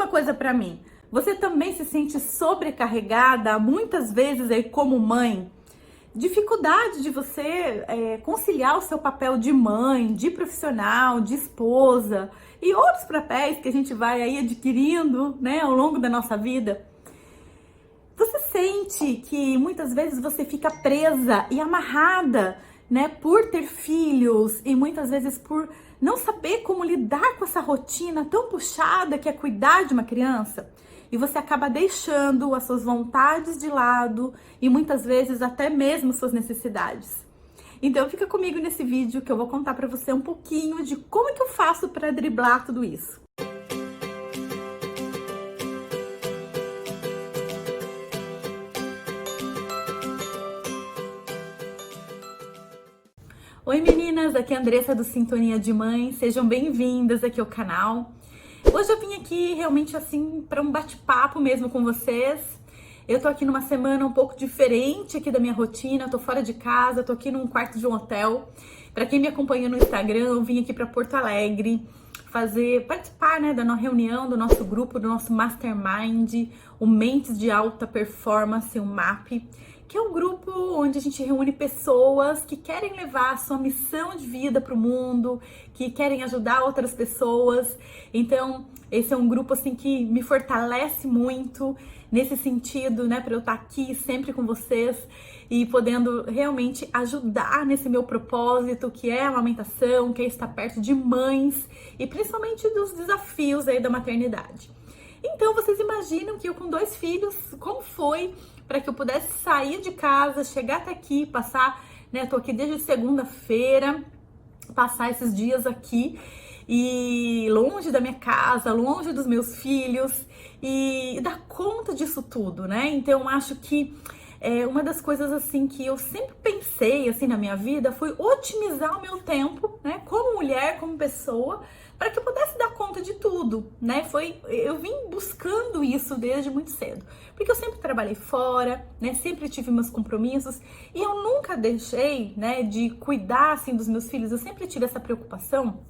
uma coisa pra mim. Você também se sente sobrecarregada muitas vezes aí como mãe? Dificuldade de você conciliar o seu papel de mãe, de profissional, de esposa e outros papéis que a gente vai aí adquirindo, né, ao longo da nossa vida. Você sente que muitas vezes você fica presa e amarrada, né, por ter filhos e muitas vezes por não saber como lidar com essa rotina tão puxada que é cuidar de uma criança? E você acaba deixando as suas vontades de lado e muitas vezes até mesmo suas necessidades. Então fica comigo nesse vídeo que eu vou contar pra você um pouquinho de como que eu faço para driblar tudo isso. Oi meninas, aqui é a Andressa do Sintonia de Mãe, sejam bem-vindas aqui ao canal. Hoje eu vim aqui realmente assim para um bate-papo mesmo com vocês. Eu tô aqui numa semana um pouco diferente aqui da minha rotina, tô fora de casa, tô aqui num quarto de um hotel. Para quem me acompanha no Instagram, eu vim aqui para Porto Alegre participar, né, da nossa reunião, do nosso grupo, do nosso Mastermind, o Mentes de Alta Performance, o MAP, que é um grupo onde a gente reúne pessoas que querem levar a sua missão de vida para o mundo, que querem ajudar outras pessoas. Então, esse é um grupo assim que me fortalece muito nesse sentido, né, para eu estar aqui sempre com vocês e podendo realmente ajudar nesse meu propósito, que é a amamentação, que é estar perto de mães e principalmente dos desafios aí da maternidade. Então, vocês imaginam que eu com 2 filhos, como foi para que eu pudesse sair de casa, chegar até aqui, passar, né, tô aqui desde segunda-feira, passar esses dias aqui e longe da minha casa, longe dos meus filhos e dar conta disso tudo, né? Então, eu acho que uma das coisas assim que eu sempre pensei assim na minha vida foi otimizar o meu tempo, né, como mulher, como pessoa, para que eu pudesse dar conta de tudo, né? Eu vim buscando isso desde muito cedo, porque eu sempre trabalhei fora, né? Sempre tive meus compromissos e eu nunca deixei, né, de cuidar assim dos meus filhos. Eu sempre tive essa preocupação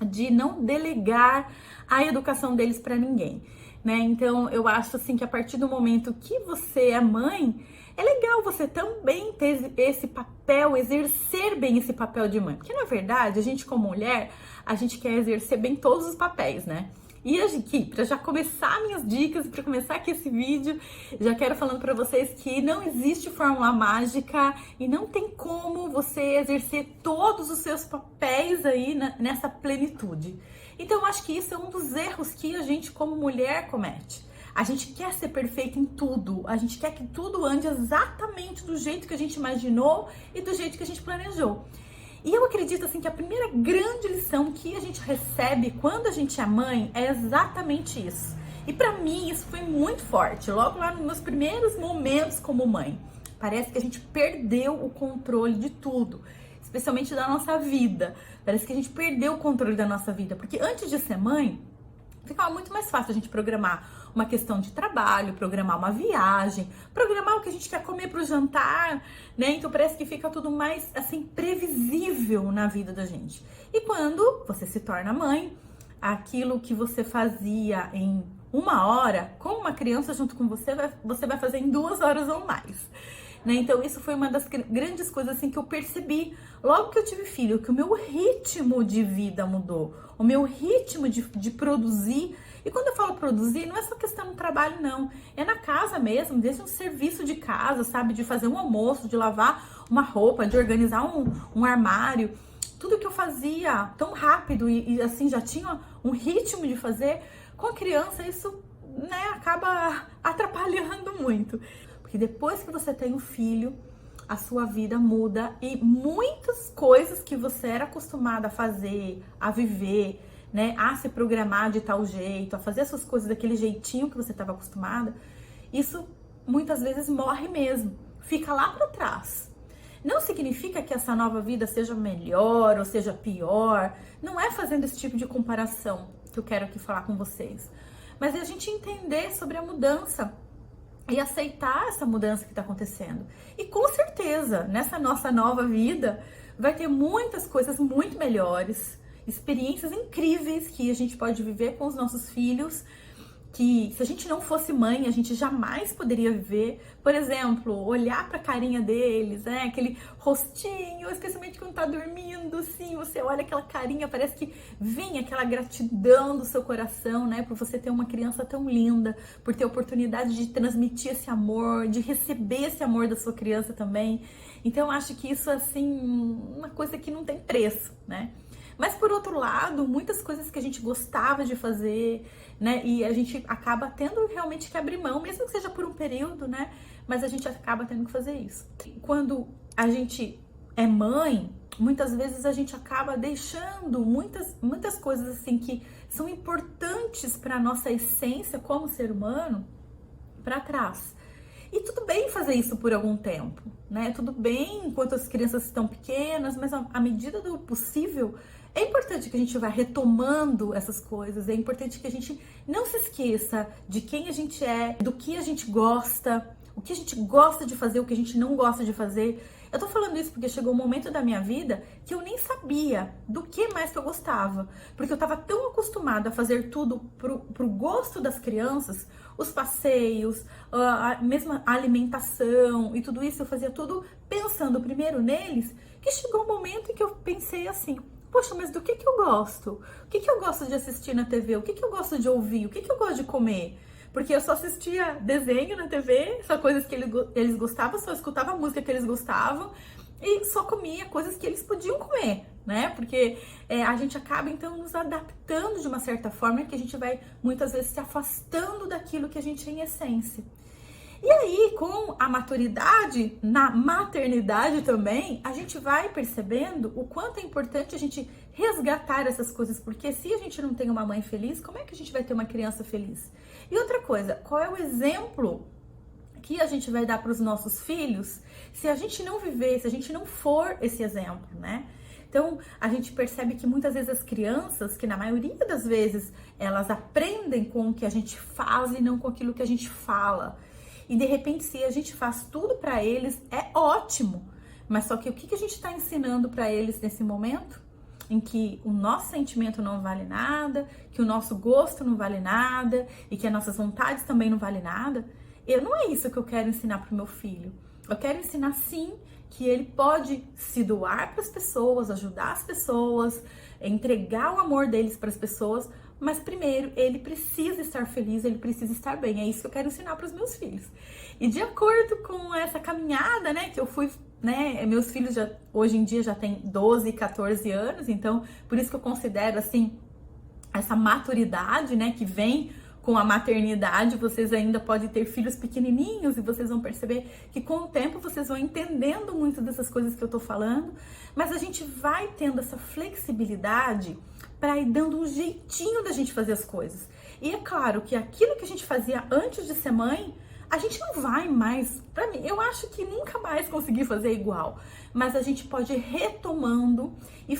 de não delegar a educação deles para ninguém, né? Então eu acho assim que a partir do momento que você é mãe, é legal você também ter esse papel, exercer bem esse papel de mãe. Porque na verdade, a gente como mulher, a gente quer exercer bem todos os papéis, né? E aqui, para já começar minhas dicas, para começar aqui esse vídeo, já quero falando para vocês que não existe fórmula mágica e não tem como você exercer todos os seus papéis aí nessa plenitude. Então eu acho que isso é um dos erros que a gente como mulher comete. A gente quer ser perfeita em tudo, a gente quer que tudo ande exatamente do jeito que a gente imaginou e do jeito que a gente planejou. E eu acredito assim que a primeira grande lição que a gente recebe quando a gente é mãe é exatamente isso. E pra mim isso foi muito forte, logo lá nos meus primeiros momentos como mãe. Parece que a gente perdeu o controle de tudo, especialmente da nossa vida. Parece que a gente perdeu o controle da nossa vida, porque antes de ser mãe, ficava muito mais fácil a gente programar uma questão de trabalho, programar uma viagem, programar o que a gente quer comer pro jantar, né? Então parece que fica tudo mais, assim, previsível na vida da gente. E quando você se torna mãe, aquilo que você fazia em 1 hora, com uma criança junto com você, você vai fazer em 2 horas ou mais. Né? Então isso foi uma das grandes coisas assim que eu percebi logo que eu tive filho, que o meu ritmo de vida mudou, o meu ritmo de produzir. E quando eu falo produzir, não é só questão do trabalho, não. É na casa mesmo, desde um serviço de casa, sabe? De fazer um almoço, de lavar uma roupa, de organizar um armário. Tudo que eu fazia tão rápido e assim, já tinha um ritmo de fazer, com a criança isso, né, acaba atrapalhando muito. Porque depois que você tem um filho, a sua vida muda e muitas coisas que você era acostumada a fazer, a viver, né, a se programar de tal jeito, a fazer essas coisas daquele jeitinho que você estava acostumada, isso muitas vezes morre mesmo, fica lá para trás. Não significa que essa nova vida seja melhor ou seja pior, não é fazendo esse tipo de comparação que eu quero aqui falar com vocês, mas é a gente entender sobre a mudança e aceitar essa mudança que está acontecendo. E com certeza, nessa nossa nova vida, vai ter muitas coisas muito melhores, experiências incríveis que a gente pode viver com os nossos filhos, que se a gente não fosse mãe, a gente jamais poderia viver. Por exemplo, olhar para a carinha deles, né? Aquele rostinho, especialmente quando tá dormindo, assim, você olha aquela carinha, parece que vem aquela gratidão do seu coração, né? Por você ter uma criança tão linda, por ter a oportunidade de transmitir esse amor, de receber esse amor da sua criança também. Então, eu acho que isso, assim, uma coisa que não tem preço, né? Mas, por outro lado, muitas coisas que a gente gostava de fazer, né? E a gente acaba tendo realmente que abrir mão, mesmo que seja por um período, né? Mas a gente acaba tendo que fazer isso. Quando a gente é mãe, muitas vezes a gente acaba deixando muitas coisas, assim, que são importantes para a nossa essência como ser humano para trás. E tudo bem fazer isso por algum tempo, né? Tudo bem enquanto as crianças estão pequenas, mas à medida do possível, é importante que a gente vá retomando essas coisas, é importante que a gente não se esqueça de quem a gente é, do que a gente gosta, o que a gente gosta de fazer, o que a gente não gosta de fazer. Eu tô falando isso porque chegou um momento da minha vida que eu nem sabia do que mais que eu gostava, porque eu tava tão acostumada a fazer tudo pro gosto das crianças, os passeios, a mesma alimentação e tudo isso, eu fazia tudo pensando primeiro neles, que chegou um momento em que eu pensei assim: poxa, mas do que eu gosto? O que eu gosto de assistir na TV? O que eu gosto de ouvir? O que eu gosto de comer? Porque eu só assistia desenho na TV, só coisas que eles gostavam, só escutava a música que eles gostavam e só comia coisas que eles podiam comer, né? Porque a gente acaba, então, nos adaptando de uma certa forma, que a gente vai, muitas vezes, se afastando daquilo que a gente é em essência. E aí, com a maturidade, na maternidade também, a gente vai percebendo o quanto é importante a gente resgatar essas coisas, porque se a gente não tem uma mãe feliz, como é que a gente vai ter uma criança feliz? E outra coisa, qual é o exemplo que a gente vai dar para os nossos filhos se a gente não viver, se a gente não for esse exemplo, né? Então, a gente percebe que muitas vezes as crianças, que na maioria das vezes, elas aprendem com o que a gente faz e não com aquilo que a gente fala. E de repente, se a gente faz tudo para eles, é ótimo. Mas só que o que a gente está ensinando para eles nesse momento? Em que o nosso sentimento não vale nada, que o nosso gosto não vale nada e que as nossas vontades também não valem nada. Não é isso que eu quero ensinar para o meu filho. Eu quero ensinar, sim, que ele pode se doar para as pessoas, ajudar as pessoas, entregar o amor deles para as pessoas, mas primeiro ele precisa estar feliz, ele precisa estar bem. É isso que eu quero ensinar para os meus filhos. E de acordo com essa caminhada, né, que eu fui, né, meus filhos hoje em dia já têm 12 e 14 anos, então por isso que eu considero, assim, essa maturidade, né, que vem com a maternidade. Vocês ainda podem ter filhos pequenininhos e vocês vão perceber que com o tempo vocês vão entendendo muito dessas coisas que eu tô falando, mas a gente vai tendo essa flexibilidade para ir dando um jeitinho da gente fazer as coisas. E é claro que aquilo que a gente fazia antes de ser mãe, a gente não vai mais, para mim, eu acho que nunca mais conseguir fazer igual, mas a gente pode ir retomando e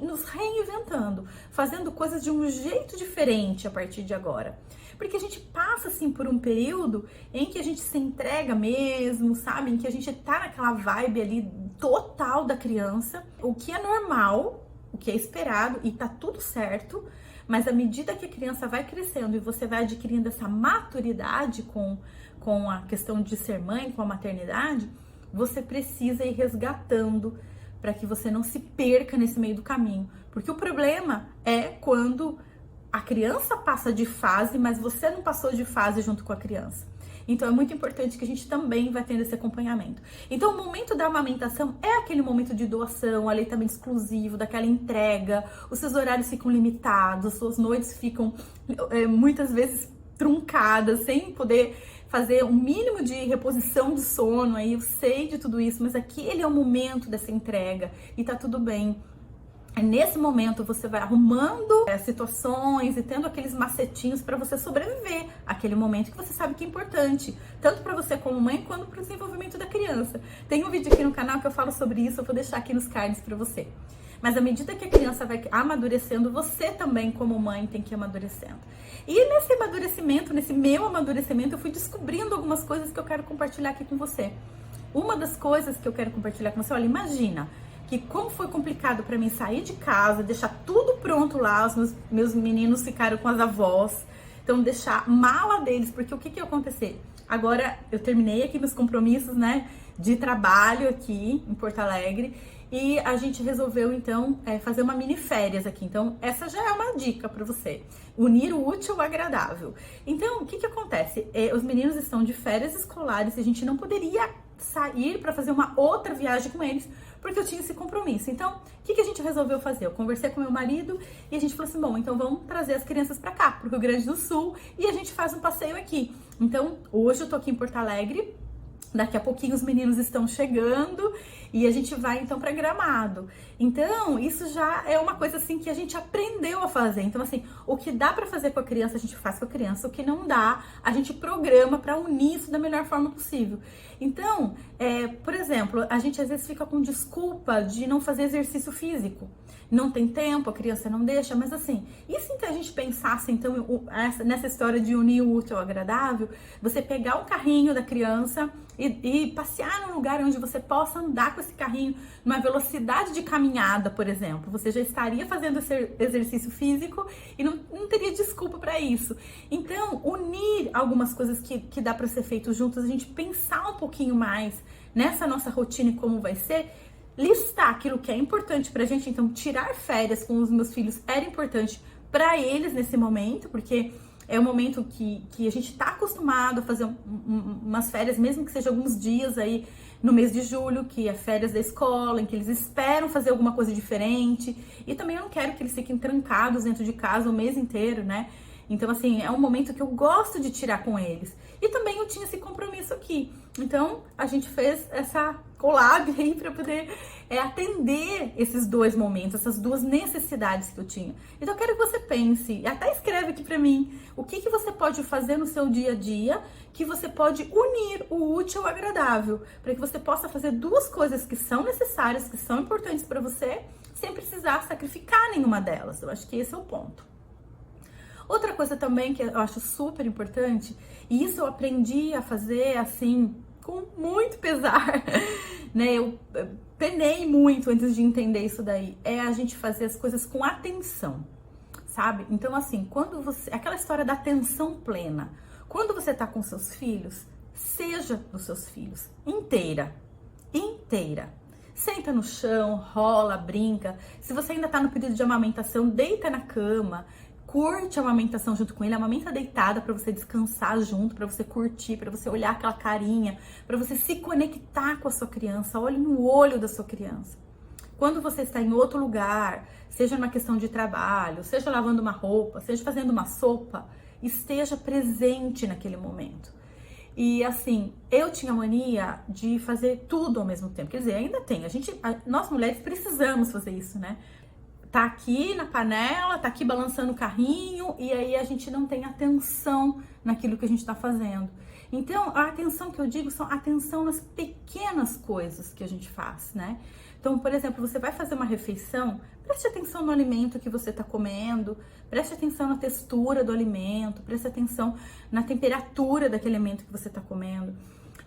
nos reinventando, fazendo coisas de um jeito diferente a partir de agora. Porque a gente passa, assim, por um período em que a gente se entrega mesmo, sabe? Em que a gente tá naquela vibe ali total da criança, o que é normal, o que é esperado e tá tudo certo, mas à medida que a criança vai crescendo e você vai adquirindo essa maturidade com a questão de ser mãe, com a maternidade, você precisa ir resgatando para que você não se perca nesse meio do caminho. Porque o problema é quando a criança passa de fase, mas você não passou de fase junto com a criança. Então é muito importante que a gente também vai tendo esse acompanhamento. Então o momento da amamentação é aquele momento de doação, aleitamento exclusivo, daquela entrega, os seus horários ficam limitados, suas noites ficam muitas vezes truncadas, sem poder fazer um mínimo de reposição de sono. Aí eu sei de tudo isso, mas aquele é o momento dessa entrega e tá tudo bem. Nesse momento você vai arrumando situações e tendo aqueles macetinhos para você sobreviver àquele momento que você sabe que é importante, tanto para você como mãe, quanto para o desenvolvimento da criança. Tem um vídeo aqui no canal que eu falo sobre isso, eu vou deixar aqui nos cards para você. Mas à medida que a criança vai amadurecendo, você também como mãe tem que ir amadurecendo. E nesse amadurecimento, nesse meu amadurecimento, eu fui descobrindo algumas coisas que eu quero compartilhar aqui com você. Uma das coisas que eu quero compartilhar com você, olha, imagina que como foi complicado para mim sair de casa, deixar tudo pronto lá, os meus meninos ficaram com as avós, Então, deixar mala deles, porque o que ia acontecer? Agora, eu terminei aqui meus compromissos, né, de trabalho aqui em Porto Alegre, e a gente resolveu, então, fazer uma mini férias aqui. Então, essa já é uma dica para você. Unir o útil ao agradável. Então, o que acontece? Os meninos estão de férias escolares e a gente não poderia sair para fazer uma outra viagem com eles, porque eu tinha esse compromisso. Então, o que a gente resolveu fazer? Eu conversei com meu marido e a gente falou assim, bom, então vamos trazer as crianças para cá, pro Rio Grande do Sul, e a gente faz um passeio aqui. Então, hoje eu tô aqui em Porto Alegre, daqui a pouquinho os meninos estão chegando e a gente vai então para Gramado. Então, isso já é uma coisa assim que a gente aprendeu a fazer. Então, assim, o que dá para fazer com a criança, a gente faz com a criança. O que não dá, a gente programa para unir isso da melhor forma possível. Então, por exemplo, a gente às vezes fica com desculpa de não fazer exercício físico. Não tem tempo, a criança não deixa, mas assim, e se a gente pensasse então nessa história de unir o útil ao agradável, você pegar o carrinho da criança e passear num lugar onde você possa andar com esse carrinho numa velocidade de caminhada, por exemplo. Você já estaria fazendo esse exercício físico e não teria desculpa para isso. Então, unir algumas coisas que dá para ser feito juntos, a gente pensar um pouquinho mais nessa nossa rotina e como vai ser, listar aquilo que é importante pra gente. Então, tirar férias com os meus filhos era importante pra eles nesse momento, porque é um momento que a gente tá acostumado a fazer umas férias, mesmo que seja alguns dias aí no mês de julho, que é férias da escola, em que eles esperam fazer alguma coisa diferente. E também eu não quero que eles fiquem trancados dentro de casa o mês inteiro, né? Então, assim, é um momento que eu gosto de tirar com eles. E também eu tinha esse compromisso aqui. Então, a gente fez essa collab aí para poder atender esses dois momentos, essas duas necessidades que eu tinha. Então, eu quero que você pense, até escreve aqui para mim, o que você pode fazer no seu dia a dia, que você pode unir o útil ao agradável, para que você possa fazer duas coisas que são necessárias, que são importantes para você, sem precisar sacrificar nenhuma delas. Eu acho que esse é o ponto. Outra coisa também que eu acho super importante, e isso eu aprendi a fazer assim, com muito pesar, né? Eu penei muito antes de entender isso daí, é a gente fazer as coisas com atenção, sabe? Então, assim, quando você. Aquela história da atenção plena. Quando você tá com seus filhos, seja dos seus filhos, inteira. Senta no chão, rola, brinca. Se você ainda tá no período de amamentação, deita na cama. Curte a amamentação junto com ele, amamenta deitada para você descansar junto, para você curtir, para você olhar aquela carinha, para você se conectar com a sua criança, olhe no olho da sua criança. Quando você está em outro lugar, seja numa questão de trabalho, seja lavando uma roupa, seja fazendo uma sopa, esteja presente naquele momento. E assim, eu tinha mania de fazer tudo ao mesmo tempo, quer dizer, ainda tem, nós mulheres precisamos fazer isso, né? Tá aqui na panela, tá aqui balançando o carrinho, e aí a gente não tem atenção naquilo que a gente tá fazendo. Então, a atenção que eu digo são atenção nas pequenas coisas que a gente faz, né? Então, por exemplo, você vai fazer uma refeição, preste atenção no alimento que você tá comendo, preste atenção na textura do alimento, preste atenção na temperatura daquele alimento que você tá comendo.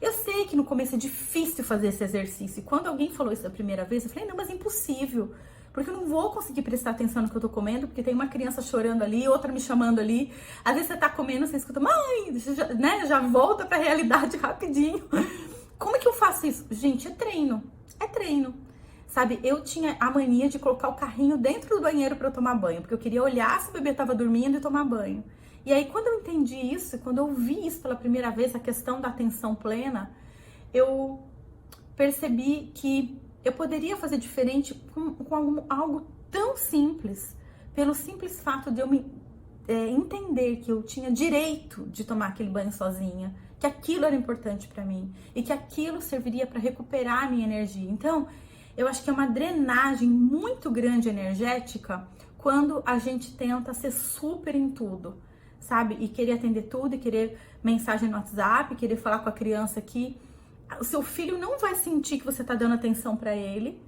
Eu sei que no começo é difícil fazer esse exercício, e quando alguém falou isso a primeira vez, eu falei, não, mas é impossível. Porque eu não vou conseguir prestar atenção no que eu tô comendo, porque tem uma criança chorando ali, outra me chamando ali. Às vezes você tá comendo, você escuta, mãe, já volta pra realidade rapidinho. Como é que eu faço isso? Gente, é treino. Sabe, eu tinha a mania de colocar o carrinho dentro do banheiro pra eu tomar banho, porque eu queria olhar se o bebê tava dormindo e tomar banho. E aí, quando eu entendi isso, quando eu vi isso pela primeira vez, a questão da atenção plena, eu percebi que eu poderia fazer diferente com algo tão simples, pelo simples fato de eu entender que eu tinha direito de tomar aquele banho sozinha, que aquilo era importante para mim e que aquilo serviria para recuperar a minha energia. Então, eu acho que é uma drenagem muito grande energética quando a gente tenta ser super em tudo, sabe? E querer atender tudo, e querer mensagem no WhatsApp, querer falar com a criança aqui. O seu filho não vai sentir que você tá dando atenção para ele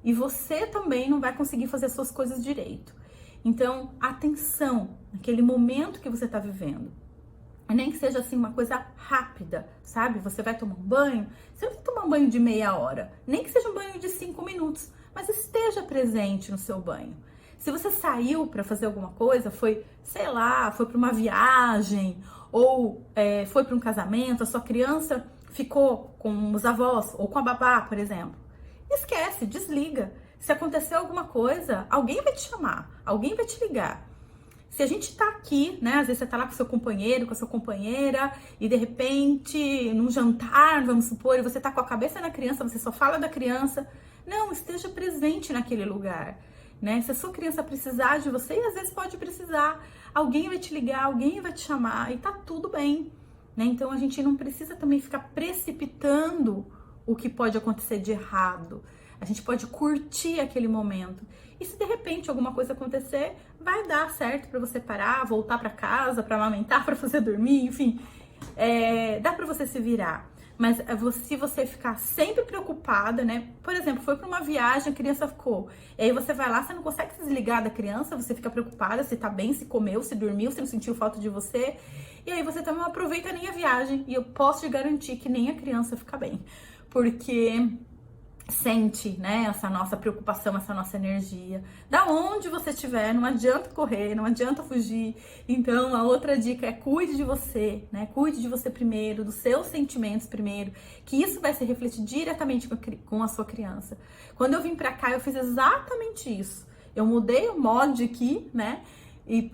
e você também não vai conseguir fazer as suas coisas direito. Então, atenção naquele momento que você tá vivendo. Nem que seja assim uma coisa rápida, sabe? Você vai tomar um banho, você não vai tomar um banho de meia hora, nem que seja um banho de 5 minutos, mas esteja presente no seu banho. Se você saiu para fazer alguma coisa, foi, sei lá, foi para uma viagem ou foi para um casamento, a sua criança ficou com os avós ou com a babá, por exemplo. Esquece, desliga. Se acontecer alguma coisa, alguém vai te chamar, alguém vai te ligar. Se a gente tá aqui, né, às vezes você tá lá com seu companheiro, com a sua companheira, e de repente, num jantar, vamos supor, e você tá com a cabeça na criança, você só fala da criança. Não, esteja presente naquele lugar, né? Se a sua criança precisar de você, e às vezes pode precisar, alguém vai te ligar, alguém vai te chamar, e tá tudo bem, né? Então a gente não precisa também ficar precipitando o que pode acontecer de errado. A gente pode curtir aquele momento. E se de repente alguma coisa acontecer, vai dar certo para você parar, voltar para casa, para amamentar, para você dormir, enfim. Dá para você se virar. Mas se você ficar sempre preocupada, né? Por exemplo, foi para uma viagem, a criança ficou. E aí você vai lá, você não consegue se desligar da criança, você fica preocupada se tá bem, se comeu, se dormiu, se não sentiu falta de você. E aí você também não aproveita nem a viagem. E eu posso te garantir que nem a criança fica bem. Porque sente, né, essa nossa preocupação, essa nossa energia. Da onde você estiver, não adianta correr, não adianta fugir. Então, a outra dica é cuide de você, né? Cuide de você primeiro, dos seus sentimentos primeiro, que isso vai se refletir diretamente com a sua criança. Quando eu vim pra cá, eu fiz exatamente isso. Eu mudei o mod aqui, né? E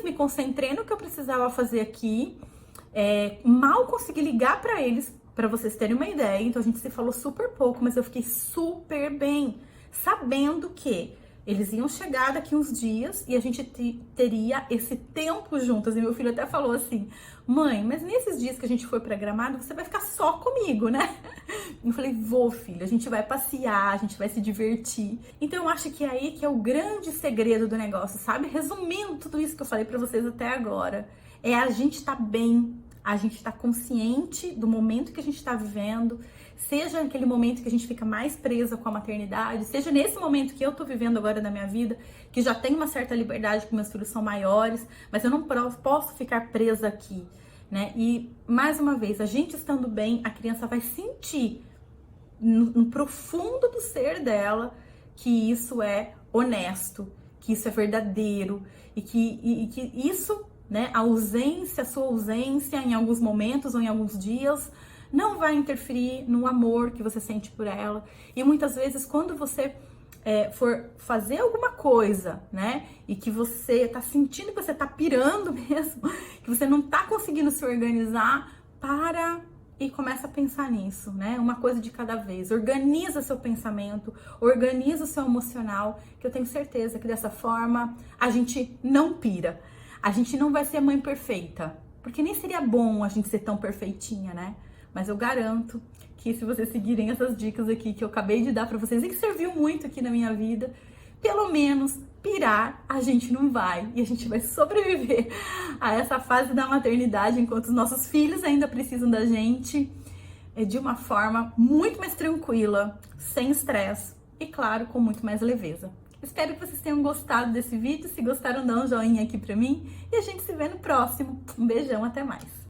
me concentrei no que eu precisava fazer aqui. Mal consegui ligar pra eles, para vocês terem uma ideia. Então a gente se falou super pouco, mas eu fiquei super bem, sabendo que eles iam chegar daqui uns dias e a gente teria esse tempo juntas. E meu filho até falou assim: mãe, mas nesses dias que a gente foi pra Gramado, você vai ficar só comigo, né? Eu falei: vou, filho, a gente vai passear, a gente vai se divertir. Então eu acho que é aí que é o grande segredo do negócio, sabe? Resumindo tudo isso que eu falei pra vocês até agora, é a gente tá bem, a gente está consciente do momento que a gente está vivendo, seja aquele momento que a gente fica mais presa com a maternidade, seja nesse momento que eu tô vivendo agora na minha vida, que já tenho uma certa liberdade, que meus filhos são maiores, mas eu não posso ficar presa aqui, né? E, mais uma vez, a gente estando bem, a criança vai sentir no profundo do ser dela que isso é honesto, que isso é verdadeiro e que isso, né, a sua ausência em alguns momentos ou em alguns dias não vai interferir no amor que você sente por ela. E muitas vezes quando você for fazer alguma coisa, né, e que você tá sentindo que você tá pirando mesmo, que você não tá conseguindo se organizar, para e começa a pensar nisso, né? Uma coisa de cada vez. Organiza seu pensamento, organiza o seu emocional, que eu tenho certeza que dessa forma a gente não pira. A gente não vai ser mãe perfeita, porque nem seria bom a gente ser tão perfeitinha, né? Mas eu garanto que se vocês seguirem essas dicas aqui que eu acabei de dar pra vocês e que serviu muito aqui na minha vida, pelo menos pirar a gente não vai. E a gente vai sobreviver a essa fase da maternidade enquanto os nossos filhos ainda precisam da gente, de uma forma muito mais tranquila, sem estresse e, claro, com muito mais leveza. Espero que vocês tenham gostado desse vídeo. Se gostaram, dá um joinha aqui pra mim. E a gente se vê no próximo. Um beijão, até mais.